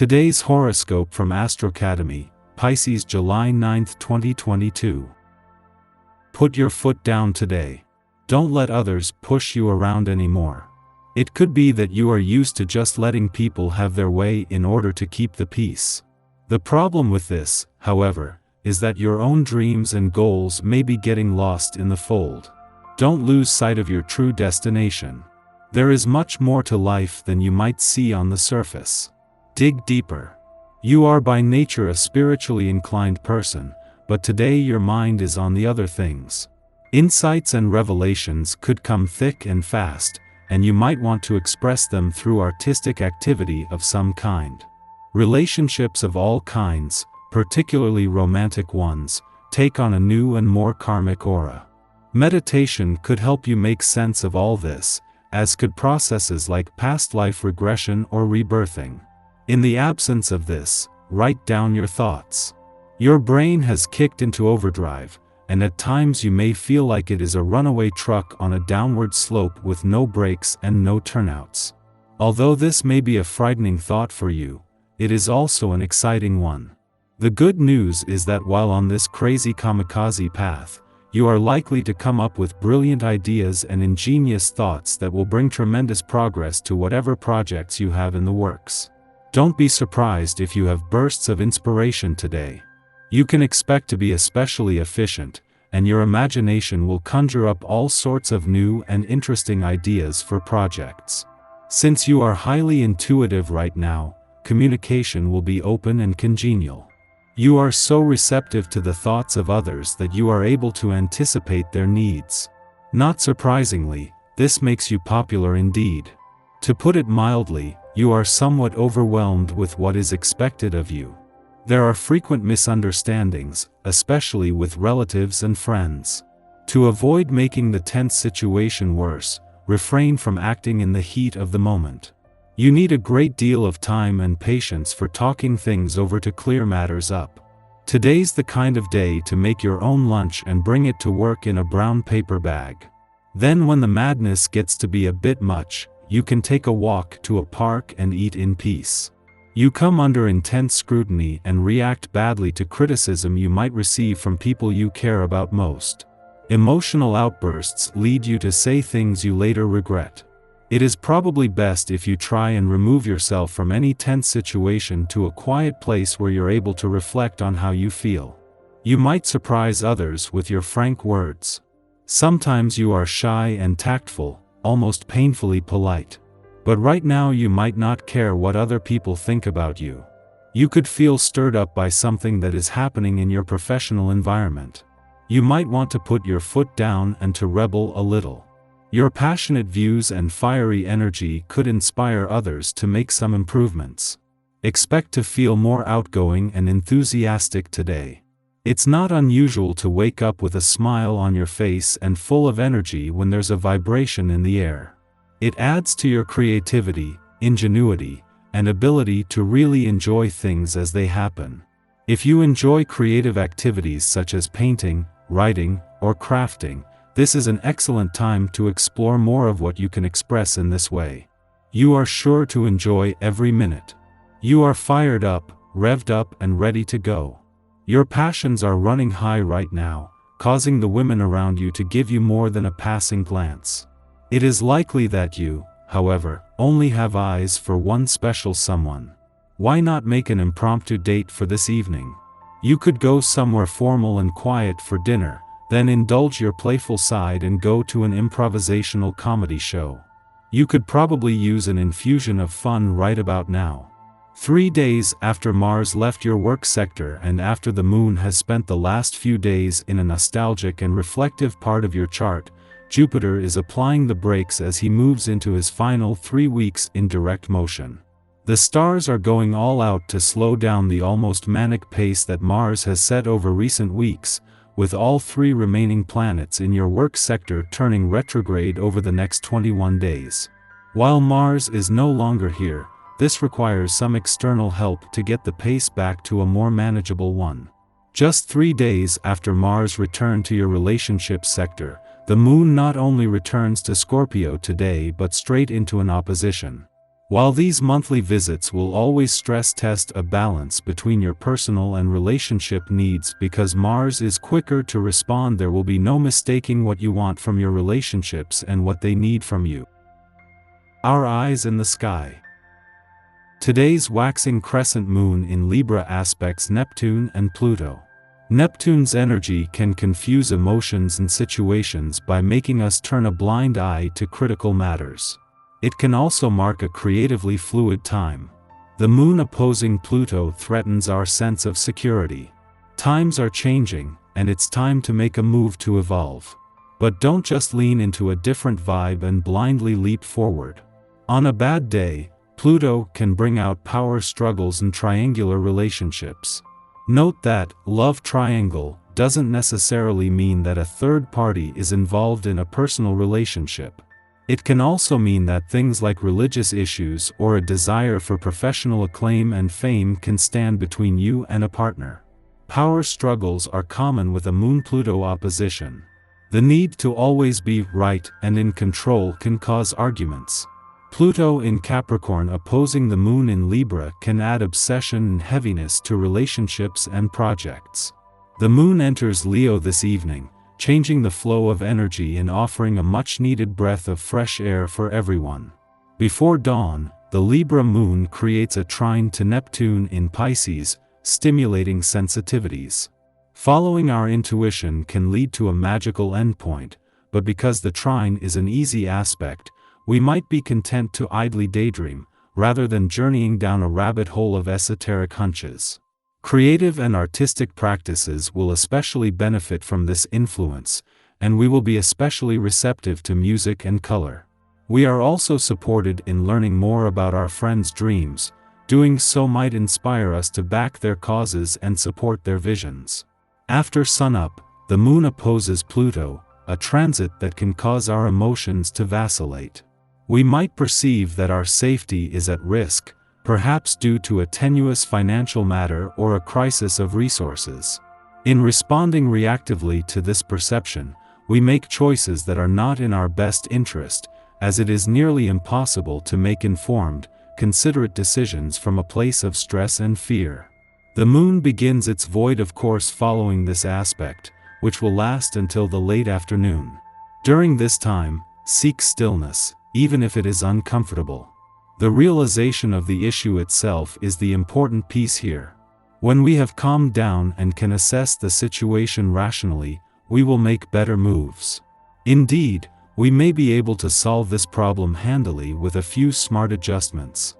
Today's horoscope from Astrocademy, Pisces July 9, 2022. Put your foot down today. Don't let others push you around anymore. It could be that you are used to just letting people have their way in order to keep the peace. The problem with this, however, is that your own dreams and goals may be getting lost in the fold. Don't lose sight of your true destination. There is much more to life than you might see on the surface. Dig deeper. You are by nature a spiritually inclined person, but today your mind is on the other things. Insights and revelations could come thick and fast, and you might want to express them through artistic activity of some kind. Relationships of all kinds, particularly romantic ones, take on a new and more karmic aura. Meditation could help you make sense of all this, as could processes like past life regression or rebirthing. In the absence of this, write down your thoughts. Your brain has kicked into overdrive, and at times you may feel like it is a runaway truck on a downward slope with no brakes and no turnouts. Although this may be a frightening thought for you, it is also an exciting one. The good news is that while on this crazy kamikaze path, you are likely to come up with brilliant ideas and ingenious thoughts that will bring tremendous progress to whatever projects you have in the works. Don't be surprised if you have bursts of inspiration today. You can expect to be especially efficient, and your imagination will conjure up all sorts of new and interesting ideas for projects. Since you are highly intuitive right now, communication will be open and congenial. You are so receptive to the thoughts of others that you are able to anticipate their needs. Not surprisingly, this makes you popular indeed. To put it mildly, you are somewhat overwhelmed with what is expected of you. There are frequent misunderstandings, especially with relatives and friends. To avoid making the tense situation worse, refrain from acting in the heat of the moment. You need a great deal of time and patience for talking things over to clear matters up. Today's the kind of day to make your own lunch and bring it to work in a brown paper bag. Then when the madness gets to be a bit much, you can take a walk to a park and eat in peace. You come under intense scrutiny and react badly to criticism you might receive from people you care about most. Emotional outbursts lead you to say things you later regret. It is probably best if you try and remove yourself from any tense situation to a quiet place where you're able to reflect on how you feel. You might surprise others with your frank words. Sometimes you are shy and tactful, almost painfully polite. But right now you might not care what other people think about you. You could feel stirred up by something that is happening in your professional environment. You might want to put your foot down and to rebel a little. Your passionate views and fiery energy could inspire others to make some improvements. Expect to feel more outgoing and enthusiastic today. It's not unusual to wake up with a smile on your face and full of energy when there's a vibration in the air. It adds to your creativity, ingenuity, and ability to really enjoy things as they happen. If you enjoy creative activities such as painting, writing, or crafting, this is an excellent time to explore more of what you can express in this way. You are sure to enjoy every minute. You are fired up, revved up, and ready to go. Your passions are running high right now, causing the women around you to give you more than a passing glance. It is likely that you, however, only have eyes for one special someone. Why not make an impromptu date for this evening? You could go somewhere formal and quiet for dinner, then indulge your playful side and go to an improvisational comedy show. You could probably use an infusion of fun right about now. 3 days after Mars left your work sector and after the Moon has spent the last few days in a nostalgic and reflective part of your chart, Jupiter is applying the brakes as he moves into his final 3 weeks in direct motion. The stars are going all out to slow down the almost manic pace that Mars has set over recent weeks, with all 3 remaining planets in your work sector turning retrograde over the next 21 days. While Mars is no longer here, this requires some external help to get the pace back to a more manageable one. Just 3 days after Mars returned to your relationship sector, the Moon not only returns to Scorpio today but straight into an opposition. While these monthly visits will always stress test a balance between your personal and relationship needs, because Mars is quicker to respond, there will be no mistaking what you want from your relationships and what they need from you. Our eyes in the sky. Today's waxing crescent moon in Libra aspects Neptune and Pluto. Neptune's energy can confuse emotions and situations by making us turn a blind eye to critical matters. It can also mark a creatively fluid time. The moon opposing Pluto threatens our sense of security. Times are changing, and it's time to make a move to evolve. But don't just lean into a different vibe and blindly leap forward. On a bad day, Pluto can bring out power struggles and triangular relationships. Note that love triangle doesn't necessarily mean that a third party is involved in a personal relationship. It can also mean that things like religious issues or a desire for professional acclaim and fame can stand between you and a partner. Power struggles are common with a Moon-Pluto opposition. The need to always be right and in control can cause arguments. Pluto in Capricorn opposing the Moon in Libra can add obsession and heaviness to relationships and projects. The Moon enters Leo this evening, changing the flow of energy and offering a much-needed breath of fresh air for everyone. Before dawn, the Libra moon creates a trine to Neptune in Pisces, stimulating sensitivities. Following our intuition can lead to a magical endpoint, but because the trine is an easy aspect, we might be content to idly daydream, rather than journeying down a rabbit hole of esoteric hunches. Creative and artistic practices will especially benefit from this influence, and we will be especially receptive to music and color. We are also supported in learning more about our friends' dreams. Doing so might inspire us to back their causes and support their visions. After sunup, the moon opposes Pluto, a transit that can cause our emotions to vacillate. We might perceive that our safety is at risk, perhaps due to a tenuous financial matter or a crisis of resources. In responding reactively to this perception, we make choices that are not in our best interest, as it is nearly impossible to make informed, considerate decisions from a place of stress and fear. The moon begins its void of course following this aspect, which will last until the late afternoon. During this time, seek stillness, even if it is uncomfortable. The realization of the issue itself is the important piece here. When we have calmed down and can assess the situation rationally, we will make better moves. Indeed, we may be able to solve this problem handily with a few smart adjustments.